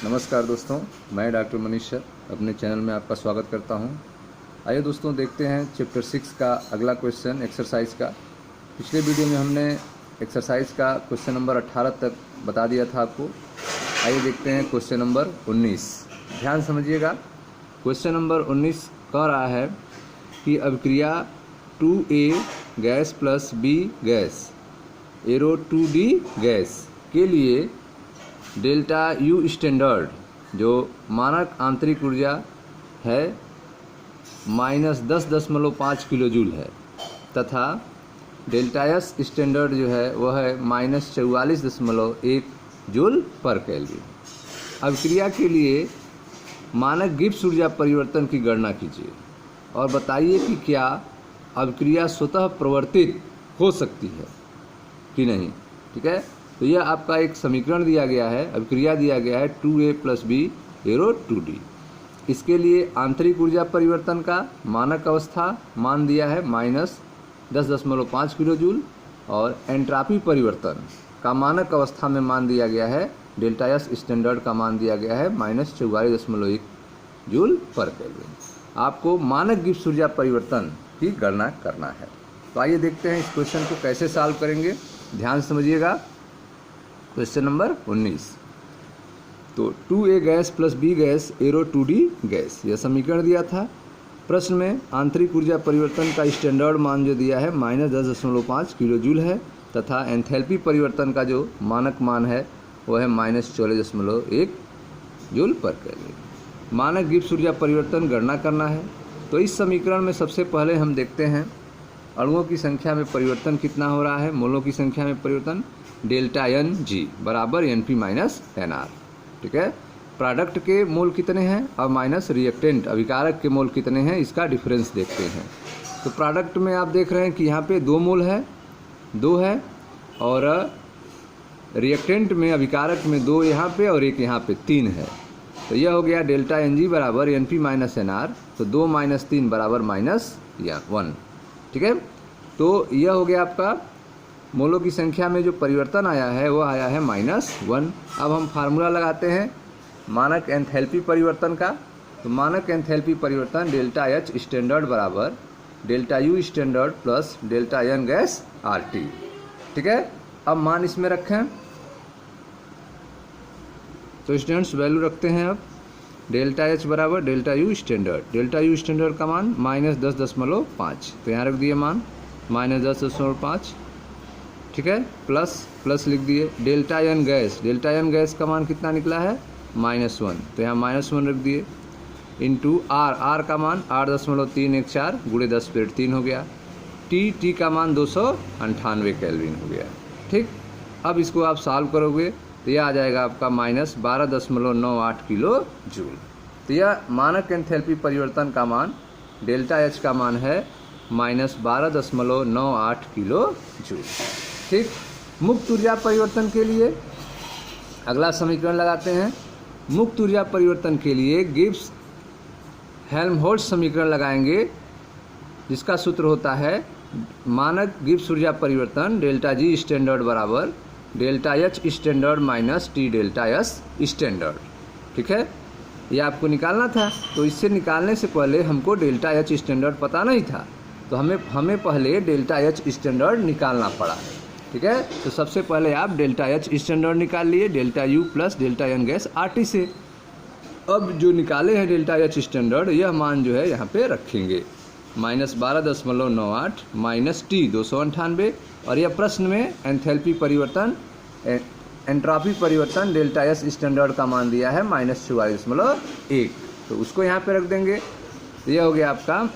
नमस्कार दोस्तों, मैं डॉक्टर मनीष सर अपने चैनल में आपका स्वागत करता हूं। आइए दोस्तों देखते हैं चैप्टर 6 का अगला क्वेश्चन एक्सरसाइज का। पिछले वीडियो में हमने एक्सरसाइज का क्वेश्चन नंबर 18 तक बता दिया था आपको। आइए देखते हैं क्वेश्चन नंबर 19। ध्यान समझिएगा। क्वेश्चन नंबर 19 कह रहा है कि अभिक्रिया 2A gas plus B gas arrow 2D gas के लिए डेल्टा यू स्टैंडर्ड जो मानक आंतरिक ऊर्जा है -10.5 किलो जूल है तथा डेल्टा एस स्टैंडर्ड जो है वह है -44.1 जूल पर केल्विन। अभिक्रिया के लिए मानक गिब्स ऊर्जा परिवर्तन की गणना कीजिए और बताइए कि क्या अभिक्रिया स्वतः प्रवर्तित हो सकती है कि नहीं। ठीक है, तो यह आपका एक समीकरण दिया गया है, अभिक्रिया दिया गया है 2A + B एरो 2D। इसके लिए आंतरिक ऊर्जा परिवर्तन का मानक अवस्था मान दिया है -10.5 किलो जूल और एंट्रापी परिवर्तन का मानक अवस्था में मान दिया गया है डेल्टा एस स्टैंडर्ड का मान दिया गया है -44.1 जूल पर केल्विन। आपको मानक गिब्स ऊर्जा परिवर्तन की गणना करना है। तो आइए देखते हैं इस क्वेश्चन को कैसे सॉल्व करेंगे। ध्यान समझिएगा। क्वेश्चन नंबर 19, तो 2A gas plus B gas arrow 2D gas यह समीकरण दिया था। प्रश्न में आंतरिक ऊर्जा परिवर्तन का स्टैंडर्ड मान जो दिया है -10.5 किलो जूल है तथा एंथैल्पी परिवर्तन का जो मानक मान है वह है -44.1 जूल पर केल्विन। मानक गिब्स ऊर्जा परिवर्तन गणना करना है। तो इस समीकरण में सबसे पहले हम देखते हैं अणुओं की संख्या में परिवर्तन कितना हो रहा है। मोलों की संख्या में परिवर्तन डेल्टा एन जी बराबर NP - NR। ठीक है, प्रोडक्ट के मोल कितने हैं और माइनस रिएक्टेंट अभिकारक के मोल कितने हैं, इसका डिफरेंस देखते हैं। तो प्रोडक्ट में आप देख रहे हैं कि यहाँ पे 2 मोल है, 2 है, और रिएक्टेंट में अभिकारक में 2 यहाँ पे और 1 यहाँ पे 3 है। तो यह हो गया डेल्टा NG बराबर NP - NR। तो 2 - 3 बराबर -1। ठीक है, तो यह हो गया आपका मोलों की संख्या में जो परिवर्तन आया है वह आया है -1। अब हम फार्मूला लगाते हैं मानक एंथैल्पी परिवर्तन का। तो मानक एंथैल्पी परिवर्तन डेल्टा एच स्टैंडर्ड बराबर delta U standard plus delta N gas RT। ठीक है, अब मान इसमें रखें। तो स्टूडेंट्स वैल्यू रखते हैं। अब डेल्टा एच बराबर डेल्टा यू स्टैंडर्ड का मान -10.5। तो यहाँ रख दिए मान -10.5। ठीक है, प्लस लिख दिए। डेल्टा एन गैस का मान कितना निकला है -1। तो यहाँ -1 रख दिए इंटू आर का मान 8.314 गुणे 10⁻³ हो गया। टी का मान 298 केल्विन हो गया। ठीक, अब इसको आप सॉल्व करोगे तो यह आ जाएगा आपका -12.98 किलो जूल। तो यह मानक एंथैल्पी परिवर्तन का मान डेल्टा एच का मान है -12.98 किलो जूल। ठीक, मुक्त ऊर्जा परिवर्तन के लिए अगला समीकरण लगाते हैं। मुक्त ऊर्जा परिवर्तन के लिए गिब्स हेल्महोल्ट्ज समीकरण लगाएंगे जिसका सूत्र होता है मानक गिब्स ऊर्जा परिवर्तन डेल्टा जी स्टैंडर्ड बराबर delta H standard minus T delta S standard. ठीक है, ये आपको निकालना था। तो इससे निकालने से पहले हमको डेल्टा एच स्टैंडर्ड पता नहीं था, तो हमें पहले डेल्टा एच स्टैंडर्ड निकालना पड़ा। ठीक है, तो सबसे पहले आप डेल्टा एच स्टैंडर्ड निकाल लिए delta U plus delta N gas RT से। अब जो निकाले हैं डेल्टा एच स्टैंडर्ड यह मान जो है यहाँ पे रखेंगे -12.98 माइनस टी 298। और यह प्रश्न में एंथैल्पी परिवर्तन एंट्रोपी परिवर्तन डेल्टा एस स्टैंडर्ड का मान दिया है -44.1। तो उसको यहाँ पे रख देंगे। यह हो गया आपका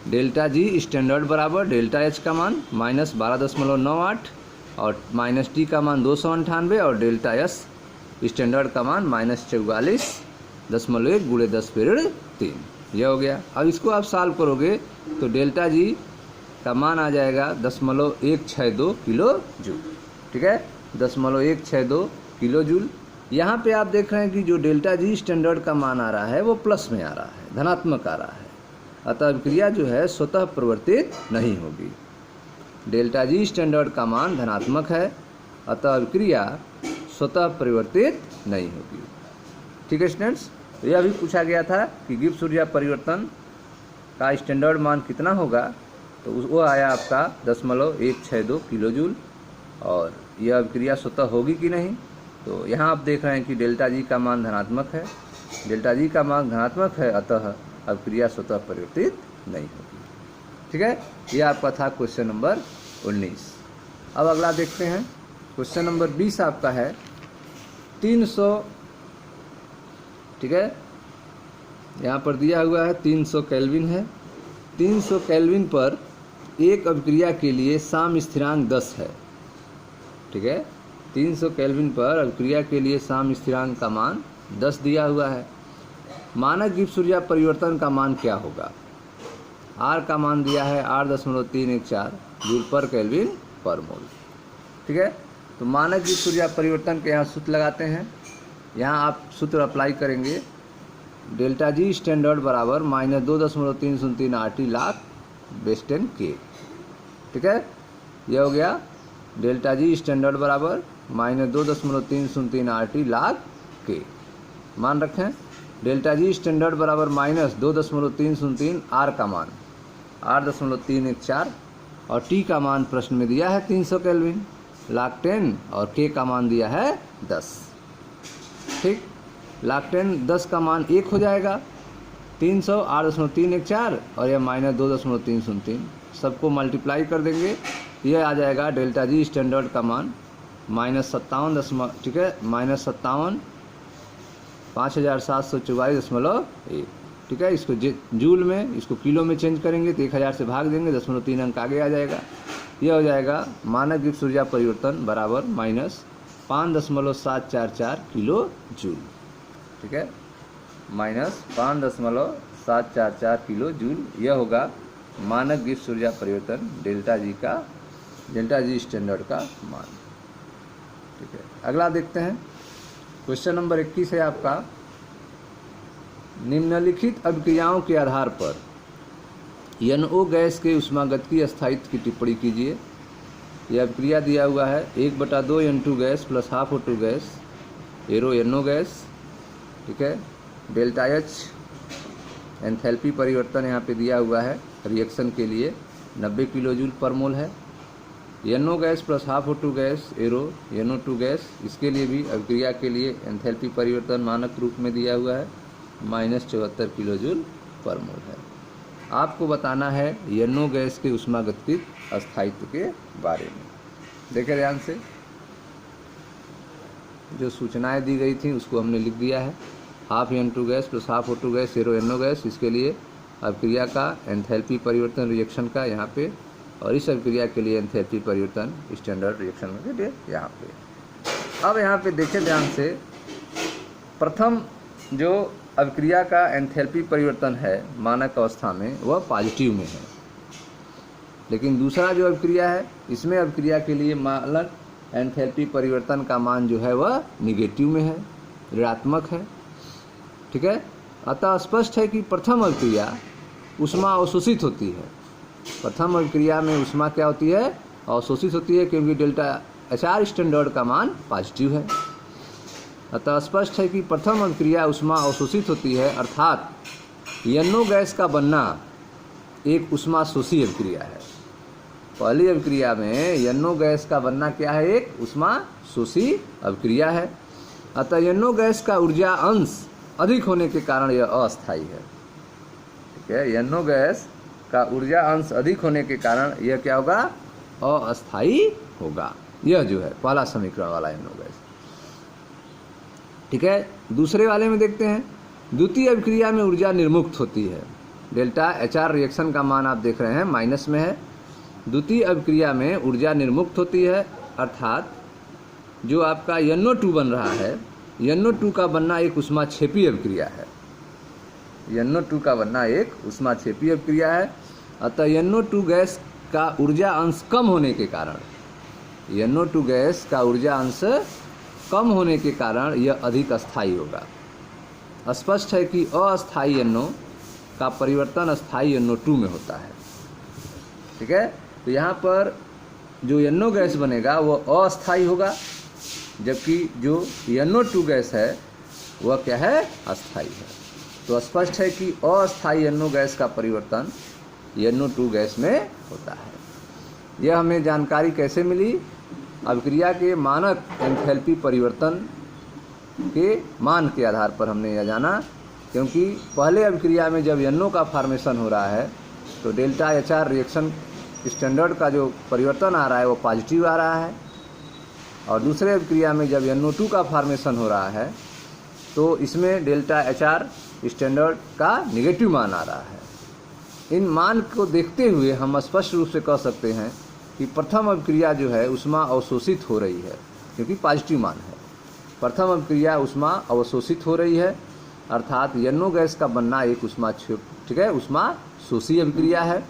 डेल्टा जी स्टैंडर्ड बराबर डेल्टा एच का मान -12.98 और माइनस टी का मान 298 और डेल्टा एस स्टैंडर्ड का मान -44.1 गुणे 10⁻³ यह हो गया। अब इसको आप सॉल्व करोगे तो डेल्टा जी का मान आ जाएगा 0.162 किलो जूल। ठीक है, 0.162 किलो जूल। यहाँ पे आप देख रहे हैं कि जो डेल्टा जी स्टैंडर्ड का मान आ रहा है वो प्लस में आ रहा है, धनात्मक आ रहा है। अतः अभिक्रिया जो है स्वतः प्रवर्तित नहीं होगी। डेल्टा जी स्टैंडर्ड का मान धनात्मक है, अतः अभिक्रिया स्वतः परिवर्तित नहीं होगी। ठीक है स्टूडेंट्स, तो यह भी पूछा गया था कि गिब्स ऊर्जा परिवर्तन का स्टैंडर्ड मान कितना होगा, तो वो आया आपका 0.162 किलो जूल। और यह अभिक्रिया स्वतः होगी कि नहीं, तो यहाँ आप देख रहे हैं कि डेल्टा जी का मान धनात्मक है, डेल्टा जी का मान धनात्मक है, अतः अभिक्रिया स्वतः परिवर्तित नहीं होगी। ठीक है, यह आपका था क्वेश्चन नंबर 19। अब अगला देखते हैं, क्वेश्चन नंबर 20 आपका है 300। ठीक है, यहाँ पर दिया हुआ है 300 केल्विन है। 300 केल्विन पर एक अभिक्रिया के लिए साम स्थिरांक 10 है। ठीक है, 300 केल्विन पर अभिक्रिया के लिए साम स्थिरांक का मान 10 दिया हुआ है। मानक गिब्स ऊर्जा परिवर्तन का मान क्या होगा? आर का मान दिया है 8.314 जूल पर केल्विन पर मोल। ठीक है, तो मानक गिब्स ऊर्जा परिवर्तन के यहाँ सूत्र लगाते हैं। यहाँ आप सूत्र अप्लाई करेंगे, डेल्टा जी स्टैंडर्ड बराबर -2.303 RT लाख बेस 10 के। ठीक है, यह हो गया डेल्टा जी स्टैंडर्ड बराबर -2.303 RT लाख के। मान रखें डेल्टा जी स्टैंडर्ड बराबर -2.303 आर का मान 8.314 और टी का मान प्रश्न में दिया है 300 केल्विन, लाख 10 और के का मान दिया है 10। ठीक, लाख 10 10 का मान 1 हो जाएगा, 300 8.314 और यह -2.303 सबको मल्टीप्लाई कर देंगे, यह आ जाएगा डेल्टा जी स्टैंडर्ड का मान -57। ठीक है, -57 5724.1। ठीक है, इसको जूल में, इसको किलो में चेंज करेंगे तो 1000 से भाग देंगे, 0.3 अंक आगे आ जाएगा। यह हो जाएगा मानक गिब्स ऊर्जा परिवर्तन बराबर -5.744 किलो जूल। ठीक है, -5.744 किलो जूल, यह होगा मानक गिब्स ऊर्जा परिवर्तन डेल्टा जी स्टैंडर्ड का मान। ठीक है, अगला देखते हैं, क्वेश्चन नंबर 21 है आपका, निम्नलिखित अभिक्रियाओं के आधार पर NO गैस के ऊष्मागतिकीय स्थायित्व की टिप्पणी कीजिए। यह अभिक्रिया दिया हुआ है 1/2 N2 gas plus half O2 gas arrow NO gas. ठीक है, डेल्टा H एंथैल्पी परिवर्तन यहाँ पे दिया हुआ है रिएक्शन के लिए 90 किलो जूल पर मोल है। NO gas plus half O2 gas arrow NO2 gas, इसके लिए भी अभिक्रिया के लिए एंथैल्पी परिवर्तन मानक रूप में दिया हुआ है -74 किलो जूल पर मोल है। आपको बताना है NO गैस के ऊष्मागतिकीय अस्थायित्व के बारे में। देखें ध्यान से, जो सूचनाएं दी गई थी उसको हमने लिख दिया है। Half N2 gas plus half O2 gas arrow NO gas, इसके लिए अभिक्रिया का एंथैल्पी परिवर्तन रिएक्शन का यहाँ पे, और इस अभिक्रिया के लिए एंथैल्पी परिवर्तन स्टैंडर्ड रिएक्शन के लिए यहाँ पे। अब यहाँ पे देखें ध्यान से, प्रथम जो अभिक्रिया का एंथैल्पी परिवर्तन है मानक अवस्था में वह पॉजिटिव में है, लेकिन दूसरा जो अभिक्रिया है इसमें अभिक्रिया के लिए मानक एंथैल्पी परिवर्तन का मान जो है वह निगेटिव में है, ऋणात्मक है। ठीक है, अतः स्पष्ट है कि प्रथम अभिक्रिया ऊष्मा अवशोषित होती है। प्रथम अभिक्रिया में ऊष्मा क्या होती है? अवशोषित होती है, क्योंकि डेल्टा HR स्टैंडर्ड का मान पॉजिटिव है। अतः स्पष्ट है कि प्रथम अभिक्रिया ऊष्मा अवशोषित होती है, अर्थात NO गैस का बनना एक ऊष्मा शोषी अभिक्रिया है। पहली अभिक्रिया में NO गैस का बनना क्या है? एक ऊष्मा शोषी अभिक्रिया है। अतः NO गैस का ऊर्जा अंश अधिक होने के कारण यह अस्थायी है। ठीक है, NO गैस का ऊर्जा अंश अधिक होने के कारण यह क्या होगा? अस्थायी होगा। यह जो है पहला समीकरण वाला NO गैस। ठीक है, दूसरे वाले में देखते हैं, द्वितीय अभिक्रिया में ऊर्जा निर्मुक्त होती है। डेल्टा HR रिएक्शन का मान आप देख रहे हैं माइनस में है। द्वितीय अभिक्रिया में ऊर्जा निर्मुक्त होती है, अर्थात जो आपका NO2 बन रहा है, NO2 का बनना एक ऊष्माक्षेपी अभिक्रिया है। NO2 का बनना एक ऊष्माक्षेपी अभिक्रिया है। अतः NO2 गैस का ऊर्जा अंश कम होने के कारण, NO2 गैस का ऊर्जा अंश कम होने के कारण यह अधिक अस्थायी होगा। स्पष्ट है कि अस्थायी NO का परिवर्तन स्थायी NO2 में होता है। ठीक है, तो यहाँ पर जो NO गैस बनेगा वो अस्थायी होगा, जबकि जो NO2 गैस है वह क्या है, अस्थाई है। तो स्पष्ट है कि अस्थाई NO गैस का परिवर्तन NO2 गैस में होता है। यह हमें जानकारी कैसे मिली? अभिक्रिया के मानक एंथैल्पी परिवर्तन के मान के आधार पर हमने यह जाना, क्योंकि पहले अभिक्रिया में जब NO का फॉर्मेशन हो रहा है तो डेल्टा HR रिएक्शन स्टैंडर्ड का जो परिवर्तन आ रहा है वो पॉजिटिव आ रहा है, और दूसरे अभिक्रिया में जब NO2 का फॉर्मेशन हो रहा है तो इसमें डेल्टा HR स्टैंडर्ड का नेगेटिव मान आ रहा है। इन मान को देखते हुए हम स्पष्ट रूप से कह सकते हैं कि प्रथम अभिक्रिया जो है ऊष्मा अवशोषित हो रही है, क्योंकि पॉजिटिव मान है। प्रथम अभिक्रिया ऊष्मा अवशोषित हो रही है, अर्थात NO गैस का बनना एक ऊष्मा ऊष्मा शोषी अभिक्रिया है।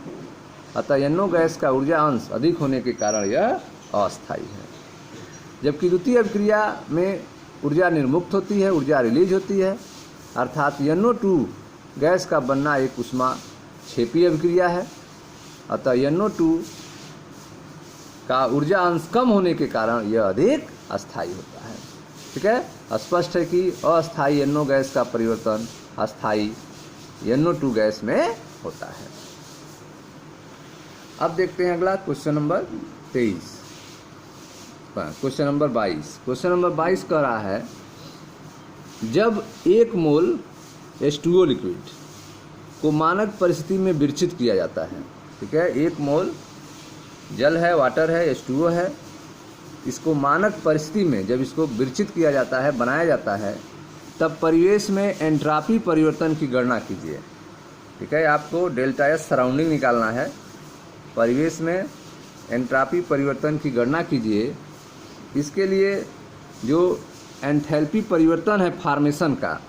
अतः NO गैस का ऊर्जा अंश अधिक होने के कारण यह अस्थायी है। जबकि द्वितीय अभिक्रिया में ऊर्जा निर्मुक्त होती है, ऊर्जा रिलीज होती है, अर्थात NO2 गैस का बनना एक ऊष्मा क्षेपी अभिक्रिया है। अतः NO2 का ऊर्जा अंश कम होने के कारण यह अधिक अस्थायी होता है। ठीक है, स्पष्ट है कि अस्थायी NO गैस का परिवर्तन अस्थायी NO2 गैस में होता है। अब देखते हैं अगला question number 23, question number 22। Question number 22 कह रहा है, जब 1 मोल H2O लिक्विड को मानक परिस्थिति में विरचित किया जाता है। ठीक है, 1 मोल जल है, वाटर है, H2O है, इसको मानक परिस्थिति में जब इसको विरचित किया जाता है, बनाया जाता है, तब परिवेश में एंट्रापी परिवर्तन की गणना कीजिए। ठीक है, आपको डेल्टा S सराउंडिंग निकालना है। परिवेश में एंट्रापी परिवर्तन की गणना कीजिए। इसके लिए जो एंथैल्पी परिवर्तन है फॉर्मेशन का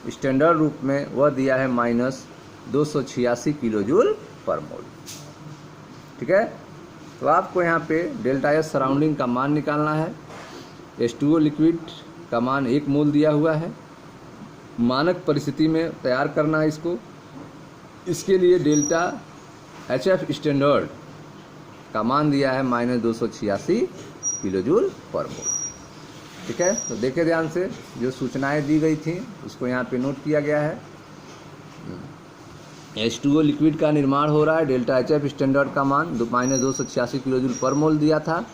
स्टैंडर्ड रूप में वह दिया है -286 किलोजूल पर मोल। ठीक है, तो आपको यहाँ पे डेल्टा S सराउंडिंग का मान निकालना है। H2O लिक्विड का मान 1 मोल दिया हुआ है, मानक परिस्थिति में तैयार करना है इसको। इसके लिए डेल्टा HF स्टैंडर्ड का मान दिया है -286 किलोजूल पर मोल। ठीक है, तो देखें ध्यान से, जो सूचनाएं दी गई थी उसको यहाँ पे नोट किया गया है। H2O लिक्विड का निर्माण हो रहा है, डेल्टा HF स्टैंडर्ड का मान -286 किलोजूल पर मोल दिया था।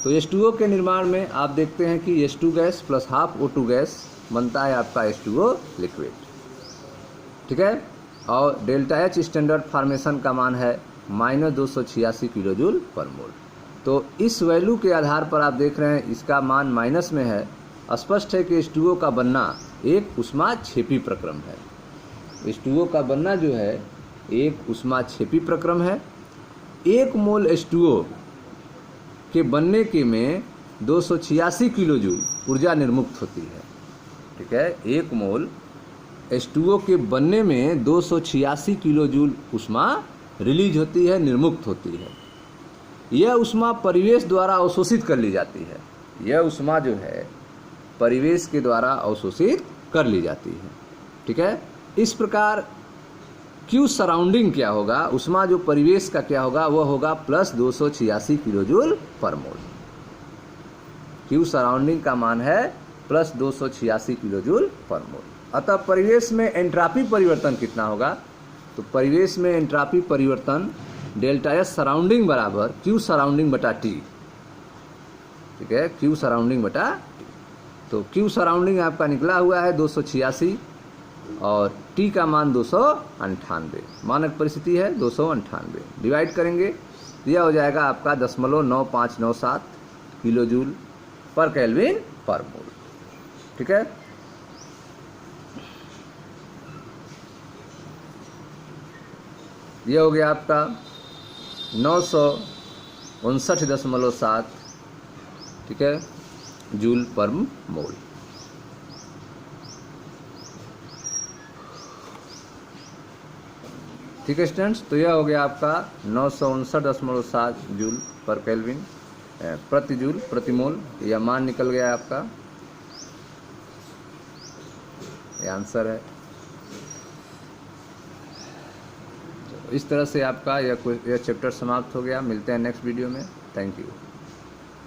तो H2O के निर्माण में आप देखते हैं कि H2 gas plus half O2 gas बनता है आपका H2O लिक्विड। ठीक है, और डेल्टा H स्टैंडर्ड फॉर्मेशन का मान है -286 किलोजूल पर मोल। तो इस वैल्यू के आधार पर आप देख रहे हैं इसका मान माइनस में है। स्पष्ट है कि H2O का बनना एक ऊष्माक्षेपी प्रक्रम है। H2O का बनना जो है एक ऊष्माक्षेपी प्रक्रम है। 1 मोल H2O के बनने के में 286 किलोजूल ऊर्जा निर्मुक्त होती है। ठीक है, 1 मोल H2O के बनने में 286 किलोजूल ऊष्मा रिलीज होती है, निर्मुक्त होती है। यह ऊष्मा परिवेश द्वारा अवशोषित कर ली जाती है। यह ऊष्मा जो है परिवेश के द्वारा अवशोषित कर ली जाती है। ठीक है, इस प्रकार Q सराउंडिंग क्या होगा, ऊष्मा जो परिवेश का क्या होगा, वह होगा +286 किलोजूल पर मोल। Q सराउंडिंग का मान है +286 किलोजूल पर मोल। अतः परिवेश में एंट्रापी परिवर्तन कितना होगा, तो परिवेश में एंट्रापी परिवर्तन डेल्टा S सराउंडिंग बराबर Q सराउंडिंग बटा T। ठीक है, Q सराउंडिंग बटा T। तो Q सराउंडिंग आपका निकला हुआ है 286 और T का मान 298, मानक परिस्थिति है 298। डिवाइड करेंगे तो यह हो जाएगा आपका 0.9597 किलोजूल पर केल्विन पर मोल। ठीक है, यह हो गया आपका 959.7, ठीक है, जूल पर मोल। ठीक है स्टूडेंट्स, तो यह हो गया आपका 959.7 जूल पर केल्विन प्रति जूल प्रति मोल। यह मान निकल गया आपका, यह आंसर है। इस तरह से आपका यह चैप्टर समाप्त हो गया। मिलते हैं नेक्स्ट वीडियो में। Thank you.